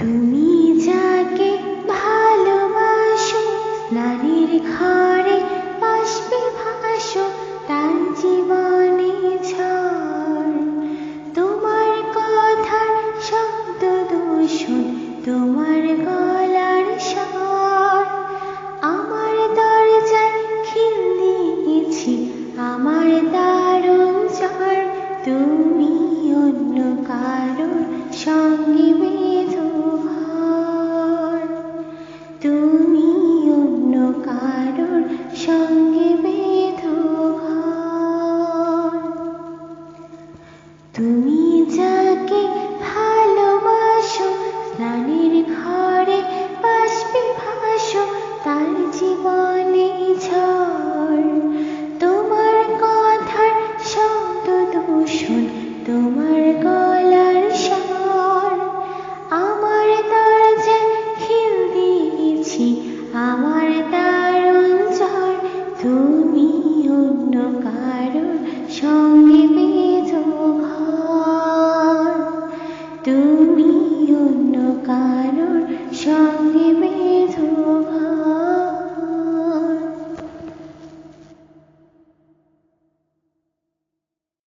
তুমি যাকে ভালোবাসো, স্নানের ঘরে বাষ্পে ভাসো, তার জীবনে ঝড়। তোমার কথার শব্দ দূষণ, তোমার গলার স্বর। আমার দরজায় খিল দিয়েছি, আমার দারুণ ঝড়। তুমি অন্য কারোর সঙ্গে বেঁধো ঘর, তুমি অন্য কারোর সঙ্গে বেঁধো ঘর। তুমি যাকে ভালোবাসো, স্নানের ঘরে বাষ্পে ভাসো, তার জীবনে ঝড়। তোমার কথার শব্দ দূষণ, তোমার গলার স্বর। আমার দরজায় খিল দিয়েছি, আমার দারুণ ঝড়। তুমি অন্য কারোর সঙ্গে